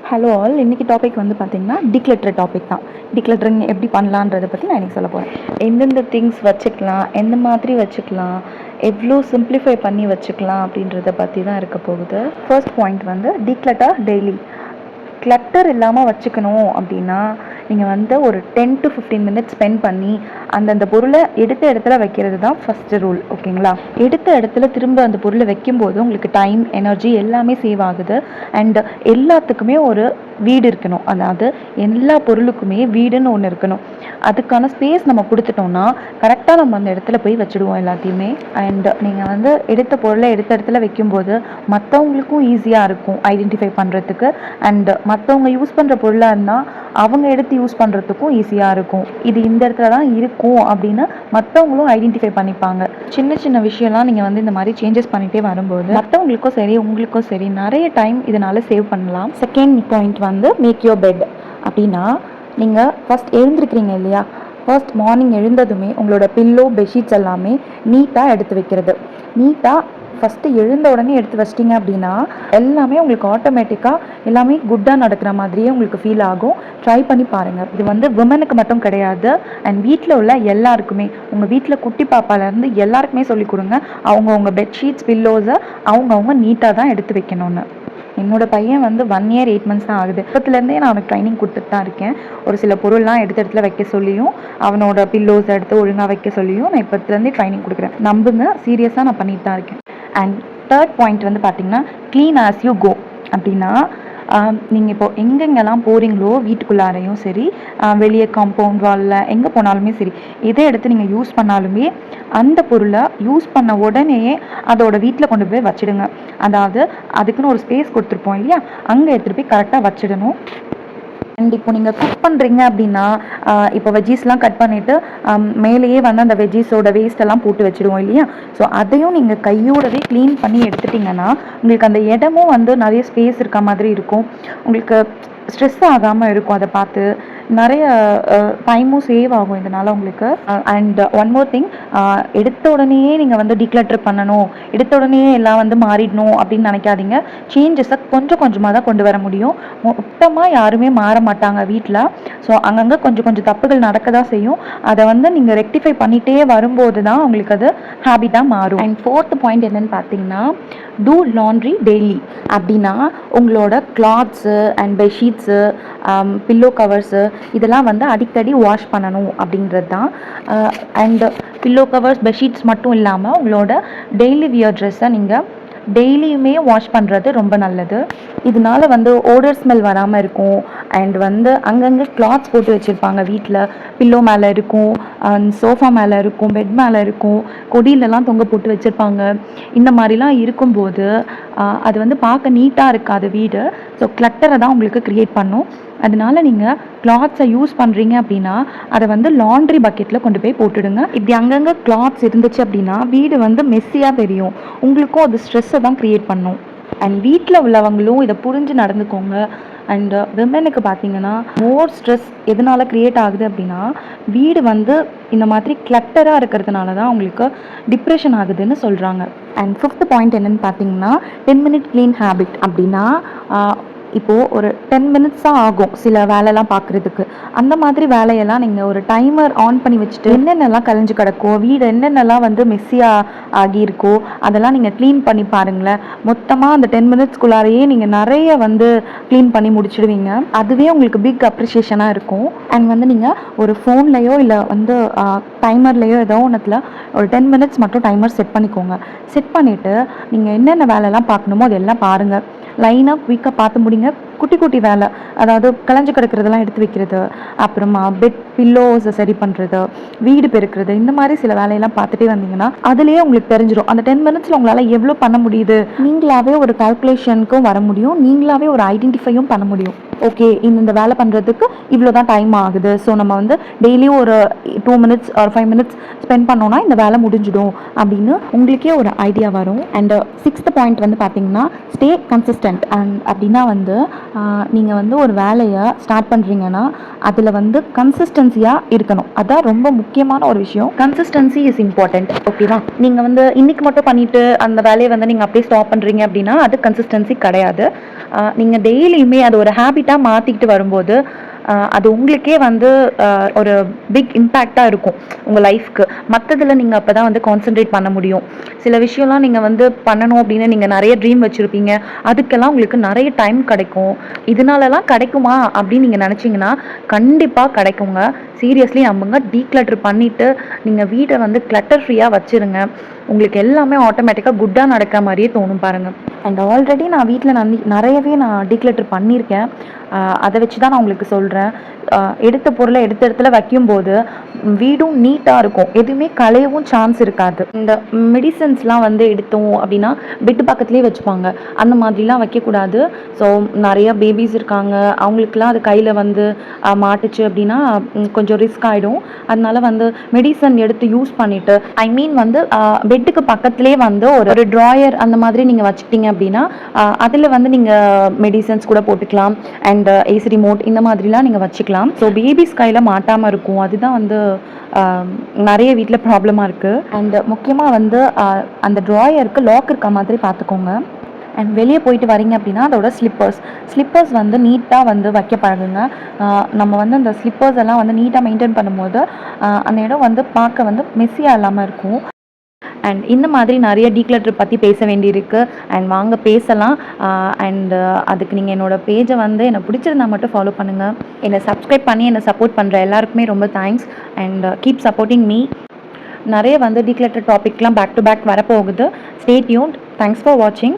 Hello all, இன்றைக்கி topic வந்து பார்த்திங்கன்னா டிக்ளட்டர் டாபிக் தான். டிக்ளட்டரிங் எப்படி பண்ணலான்றதை பற்றி நான் இன்றைக்கி சொல்ல போகிறேன். எந்தெந்த திங்ஸ் வச்சுக்கலாம், எந்த மாதிரி வச்சுக்கலாம், எவ்வளோ சிம்பிளிஃபை பண்ணி வச்சுக்கலாம் அப்படின்றத பற்றி தான் இருக்க போகுது. ஃபர்ஸ்ட் பாயிண்ட் வந்து டிக்ளட்டர் டெய்லி. கிளட்டர் இல்லாமல் வச்சுக்கணும் அப்படின்னா நீங்கள் வந்து ஒரு 10 to 15 மினிட்ஸ் ஸ்பெண்ட் பண்ணி அந்தந்த பொருளை எடுத்த இடத்துல வைக்கிறது தான் ஃபஸ்ட்டு ரூல். ஓகேங்களா? எடுத்த இடத்துல திரும்ப அந்த பொருளை வைக்கும்போது உங்களுக்கு டைம், எனர்ஜி எல்லாமே சேவ் ஆகுது. அண்ட் எல்லாத்துக்குமே ஒரு வீடு இருக்கணும். அதாவது எல்லா பொருளுக்குமே வீடுன்னு ஒன்று இருக்கணும். அதுக்கான ஸ்பேஸ் நம்ம கொடுத்துட்டோம்னா கரெக்டாக நம்ம அந்த இடத்துல போய் வச்சுடுவோம் எல்லாத்தையுமே. அண்ட் நீங்கள் வந்து எடுத்த பொருளை எடுத்த இடத்துல வைக்கும்போது மற்றவங்களுக்கும் ஈஸியாக இருக்கும் ஐடென்டிஃபை பண்ணுறதுக்கு. அண்ட் மற்றவங்க யூஸ் பண்ணுற பொருளாக இருந்தால் அவங்க எடுத்து யூஸ் பண்ணுறதுக்கும் ஈஸியாக இருக்கும். இது இந்த இடத்துல தான் இருக்கும் அப்படின்னு மற்றவங்களும் ஐடென்டிஃபை பண்ணிப்பாங்க. சின்ன சின்ன விஷயம்லாம் நீங்கள் வந்து இந்த மாதிரி சேஞ்சஸ் பண்ணிகிட்டே வரும்போது மற்றவங்களுக்கும் சரி உங்களுக்கும் சரி நிறைய டைம் இதனால் சேவ் பண்ணலாம். செகண்ட் பாயிண்ட் வந்து மேக் யோர் பெட். அப்படின்னா நீங்கள் ஃபஸ்ட் எழுந்திருக்கிறீங்க இல்லையா, ஃபர்ஸ்ட் மார்னிங் எழுந்ததுமே உங்களோட பில்லோ, பெட்ஷீட்ஸ் எல்லாமே நீட்டாக எடுத்து வைக்கிறது. நீட்டாக ஃபஸ்ட்டு எழுந்த உடனே எடுத்து வச்சிட்டிங்க அப்படின்னா எல்லாமே உங்களுக்கு ஆட்டோமேட்டிக்காக எல்லாமே குட்டாக நடக்கிற மாதிரியே உங்களுக்கு ஃபீல் ஆகும். ட்ரை பண்ணி பாருங்கள். இது வந்து விமனுக்கு மட்டும் கிடையாது, அண்ட் வீட்டில் உள்ள எல்லாருக்குமே, உங்கள் வீட்டில் குட்டி பாப்பாலேருந்து எல்லாருக்குமே சொல்லிக் கொடுங்க. அவங்கவுங்க பெட்ஷீட்ஸ், பில்லோஸை அவங்கவுங்க நீட்டாக தான் எடுத்து வைக்கணும்னு. என்னோடய பையன் வந்து 1 year 8 months தான் ஆகுது. இப்போத்துலேருந்தே நான் அவனுக்கு ட்ரைனிங் கொடுத்துட்டு தான் இருக்கேன். ஒரு சில பொருள்லாம் எடுத்த இடத்துல வைக்க சொல்லியும் அவனோட பில்லோஸ் எடுத்து ஒழுங்காக வைக்க சொல்லியும் நான் இப்போத்துலேருந்தே ட்ரைனிங் கொடுக்குறேன். நம்புங்க, சீரியஸாக நான் பண்ணிட்டு தான் இருக்கேன். அண்ட் தேர்ட் பாயிண்ட் வந்து பார்த்திங்கன்னா க்ளீன் ஆஸ் யூ கோ. அப்படின்னா நீங்கள் இப்போ எங்கெங்கெல்லாம் போகிறீங்களோ வீட்டுக்குள்ளாரையும் சரி, வெளியே காம்பவுண்ட் வாலில் எங்கே போனாலுமே சரி, எதை எடுத்து நீங்கள் யூஸ் பண்ணாலுமே அந்த பொருளை யூஸ் பண்ண உடனேயே அதோட வீட்டில் கொண்டு போய் வச்சிடுங்க. அதாவது அதுக்குன்னு ஒரு ஸ்பேஸ் கொடுத்துருப்போம் இல்லையா, அங்கே எடுத்துகிட்டு போய் கரெக்டாக வச்சிடணும். அண்ட் இப்போ நீங்கள் குக் பண்ணுறீங்க அப்படின்னா இப்போ வெஜ்ஜீஸ்லாம் கட் பண்ணிவிட்டு மேலேயே வந்து அந்த வெஜ்ஜீஸோட வேஸ்ட்டெல்லாம் போட்டு வச்சுடுவோம் இல்லையா. ஸோ அதையும் நீங்கள் கையோடவே க்ளீன் பண்ணி எடுத்துட்டிங்கன்னா உங்களுக்கு அந்த இடமும் வந்து நிறைய ஸ்பேஸ் இருக்க மாதிரி இருக்கும். உங்களுக்கு ஸ்ட்ரெஸ் ஆகாமல் இருக்கும். அதை பார்த்து நிறைய டைமும் சேவ் ஆகும் இதனால் உங்களுக்கு. அண்ட் ஒன் மோர் திங், எடுத்த உடனேயே நீங்கள் வந்து டிக்ளட்டர் பண்ணணும், எடுத்த உடனேயே எல்லாம் வந்து மாறிடணும் அப்படின்னு நினைக்காதீங்க. சேஞ்சஸை கொஞ்சம் கொஞ்சமாக தான் கொண்டு வர முடியும். மொத்தமாக யாருமே மாற மாட்டாங்க வீட்டில். ஸோ அங்கங்கே கொஞ்சம் கொஞ்சம் தப்புகள் நடக்க தான் செய்யும். அதை வந்து நீங்கள் ரெக்டிஃபை பண்ணிகிட்டே வரும்போது தான் உங்களுக்கு அது ஹேபிட்டாக மாறும். அண்ட் ஃபோர்த் பாயிண்ட் என்னென்னு பார்த்தீங்கன்னா, டூ லாண்ட்ரி டெய்லி. அப்படின்னா உங்களோட clothes and bedsheets, pillow covers இதெல்லாம் வந்து அடிக்கடி வாஷ் பண்ணணும் அப்படின்றது தான். அண்டு பில்லோ கவர்ஸ், பெட்ஷீட்ஸ் மட்டும் இல்லாமல் உங்களோட டெய்லி வியர் ட்ரெஸ்ஸை நீங்கள் டெய்லியுமே வாஷ் பண்ணுறது ரொம்ப நல்லது. இதனால வந்து ஓடர் ஸ்மெல் வராமல் இருக்கும். அண்ட் வந்து அங்கங்கே கிளாத்ஸ் போட்டு வச்சுருப்பாங்க வீட்டில். பில்லோ மேலே இருக்கும், சோஃபா மேலே இருக்கும், பெட் மேலே இருக்கும், கொடியிலலாம் தொங்க போட்டு வச்சுருப்பாங்க. இந்த மாதிரிலாம் இருக்கும்போது அது வந்து பார்க்க நீட்டாக இருக்காது வீடு. ஸோ கிளட்டரை தான் உங்களுக்கு க்ரியேட் பண்ணும். அதனால நீங்கள் கிளாத்ஸை யூஸ் பண்ணுறீங்க அப்படின்னா அதை வந்து லாண்ட்ரி பக்கெட்டில் கொண்டு போய் போட்டுடுங்க. இப்படி அங்கங்கே கிளாத்ஸ் இருந்துச்சு அப்படின்னா வீடு வந்து மெஸ்ஸியாக தெரியும். உங்களுக்கும் அது ஸ்ட்ரெஸ்ஸை தான் க்ரியேட் பண்ணும். அண்ட் வீட்டில் உள்ளவங்களும் இதை புரிஞ்சு நடந்துக்கோங்க. அண்ட் விமெனுக்கு பார்த்தீங்கன்னா மோர் ஸ்ட்ரெஸ் எதனால் க்ரியேட் ஆகுது அப்படின்னா வீடு வந்து இந்த மாதிரி கிளட்டராக இருக்கிறதுனால தான் உங்களுக்கு டிப்ரெஷன் ஆகுதுன்னு சொல்கிறாங்க. அண்ட் ஃபிஃப்த் பாயிண்ட் என்னென்னு பார்த்தீங்கன்னா 10 minute க்ளீன் ஹேபிட். அப்படின்னா இப்போது ஒரு 10 minutes தான் ஆகும் சில வேலையெல்லாம் பார்க்குறதுக்கு. அந்த மாதிரி வேலையெல்லாம் நீங்கள் ஒரு டைமர் ஆன் பண்ணி வச்சுட்டு என்னென்னலாம் கலைஞ்சு கிடக்கோ, வீடு என்னென்னலாம் வந்து மெஸ்ஸியாக ஆகியிருக்கோ அதெல்லாம் நீங்கள் க்ளீன் பண்ணி பாருங்களேன். மொத்தமாக அந்த 10 minutesக்குள்ளாரையே நீங்கள் நிறைய வந்து க்ளீன் பண்ணி முடிச்சிடுவீங்க. அதுவே உங்களுக்கு பிக் அப்ரிஷியேஷனாக இருக்கும். அண்ட் வந்து நீங்கள் ஒரு ஃபோன்லேயோ இல்லை வந்து டைமர்லேயோ ஏதோ ஒன்றத்தில் ஒரு 10 minutes மட்டும் டைமர் செட் பண்ணிக்கோங்க. செட் பண்ணிவிட்டு நீங்கள் என்னென்ன வேலையெல்லாம் பார்க்கணுமோ அதெல்லாம் பாருங்கள். லைனாக குயிக்காக பார்த்து முடிங்க. குட்டி குட்டி வேலை, அதாவது கலைஞ்சு கிடக்கிறதெல்லாம் எடுத்து வைக்கிறது, அப்புறமா பெட் பில்லோஸை சரி பண்ணுறது, வீடு பெருக்கிறது, இந்த மாதிரி சில வேலையெல்லாம் பார்த்துட்டே வந்தீங்கன்னா அதுலேயே உங்களுக்கு தெரிஞ்சிடும் அந்த 10 minutesல உங்களால் எவ்வளோ பண்ண முடியுது. நீங்களாகவே ஒரு கால்குலேஷனுக்கும் வர முடியும், நீங்களாகவே ஒரு ஐடென்டிஃபையும் பண்ண முடியும். ஓகே, இந்த வேலை பண்ணுறதுக்கு இவ்வளோ தான் டைம் ஆகுது. ஸோ நம்ம வந்து டெய்லியும் ஒரு 2 minutes or 5 minutes ஸ்பெண்ட் பண்ணோன்னா இந்த வேலை முடிஞ்சிடும் அப்படின்னு உங்களுக்கே ஒரு ஐடியா வரும். அண்ட் 6th பாயிண்ட் வந்து பார்த்தீங்கன்னா ஸ்டே கன்சிஸ்டன்ட். அண்ட் அப்படின்னா வந்து நீங்கள் வந்து ஒரு வேலையை ஸ்டார்ட் பண்ணுறீங்கன்னா அதில் வந்து கன்சிஸ்டன்சியாக இருக்கணும். அதான் ரொம்ப முக்கியமான ஒரு விஷயம். Consistency is important. ஓகேவா? நீங்கள் வந்து இன்றைக்கி மட்டும் பண்ணிவிட்டு அந்த வேலையை வந்து நீங்கள் அப்படியே ஸ்டாப் பண்ணுறீங்க அப்படின்னா அது கன்சிஸ்டன்சி கிடையாது. நீங்கள் டெய்லியுமே அது ஒரு ஹேபிட்டாக மாற்றிக்கிட்டு வரும்போது அது உங்களுக்கே வந்து ஒரு பிக் இம்பேக்டாக இருக்கும் உங்கள் லைஃப்க்கு. மற்றதில் நீங்கள் அப்போ தான் வந்து கான்சென்ட்ரேட் பண்ண முடியும். சில விஷயம்லாம் நீங்கள் வந்து பண்ணணும் அப்படின்னு நீங்கள் நிறைய ட்ரீம் வச்சுருப்பீங்க, அதுக்கெல்லாம் உங்களுக்கு நிறைய டைம் கிடைக்கும். இதனாலலாம் கிடைக்குமா அப்படின்னு நீங்கள் நினச்சிங்கன்னா கண்டிப்பாக கிடைக்குங்க. சீரியஸ்லி நம்புங்க. டீக்ளட்டர் பண்ணிவிட்டு நீங்கள் வீட்டை வந்து கிளட்டர் ஃப்ரீயாக வச்சுருங்க. உங்களுக்கு எல்லாமே ஆட்டோமேட்டிக்காக குட்டாக நடக்கிற மாதிரியே தோணும் பாருங்கள். அண்ட் ஆல்ரெடி நான் வீட்டில் நிறையவே நான் டீக்ளட்டர் பண்ணியிருக்கேன். அதை வச்சு தான் நான் உங்களுக்கு சொல்கிறேன். எடுத்த பொருளை எடுத்த இடத்துல வைக்கும்போது வீடும் நீட்டாக இருக்கும், எதுவுமே களையவும் சான்ஸ் இருக்காது. இந்த மெடிசன்ஸ்லாம் வந்து எடுத்தோம் அப்படின்னா பெட்டு பக்கத்துலேயே வச்சுப்பாங்க, அந்த மாதிரிலாம் வைக்கக்கூடாது. ஸோ நிறைய பேபிஸ் இருக்காங்க, அவங்களுக்குலாம் அது கையில் வந்து மாட்டுச்சு அப்படின்னா கொஞ்சம் ரிஸ்க் ஆகிடும். அதனால வந்து மெடிசன் எடுத்து யூஸ் பண்ணிவிட்டு ஐ மீன் வந்து பெட்டுக்கு பக்கத்துலேயே வந்து ஒரு ட்ராயர் அந்த மாதிரி நீங்கள் வச்சுக்கிட்டீங்க அப்படின்னா அதில் வந்து நீங்கள் மெடிசன்ஸ் கூட போட்டுக்கலாம். அண்ட் ஏசி ரிமோட் இந்த மாதிரிலாம் நீங்கள் வச்சுக்கலாம். ஸோ பேபிஸ் கையில் மாட்டாமல் இருக்கும். அதுதான் வந்து நிறைய வீட்டில் ப்ராப்ளமாக இருக்குது. அண்ட் முக்கியமாக வந்து அந்த ட்ராயருக்கு லாக் இருக்க மாதிரி பார்த்துக்கோங்க. அண்ட் வெளியே போயிட்டு வரீங்க அப்படின்னா அதோட ஸ்லிப்பர்ஸ் வந்து நீட்டாக வந்து வைக்க பழகுங்க. நம்ம வந்து அந்த ஸ்லிப்பர்ஸ் எல்லாம் வந்து நீட்டாக மெயின்டைன் பண்ணும்போது அந்த இடம் வந்து பார்க்க வந்து மெஸ்ஸியாக இல்லாமல் இருக்கும். அண்ட் இந்த மாதிரி நிறைய டீக்ளட்டர் பற்றி பேச வேண்டியிருக்கு. அண்ட் வாங்க பேசலாம். அண்ட் அதுக்கு நீங்கள் என்னோடய பேஜை வந்து எனக்கு பிடிச்சிருந்தா மட்டும் ஃபாலோ பண்ணுங்கள். என்னை சப்ஸ்கிரைப் பண்ணி என்னை சப்போர்ட் பண்ணுற எல்லாருக்குமே ரொம்ப thanks. And keep supporting me. நிறைய வந்து டீக்ளட்டர் டாபிக்லாம் பேக் டு பேக் வரப்போகுது. Stay tuned. தேங்க்ஸ் ஃபார் வாட்சிங்.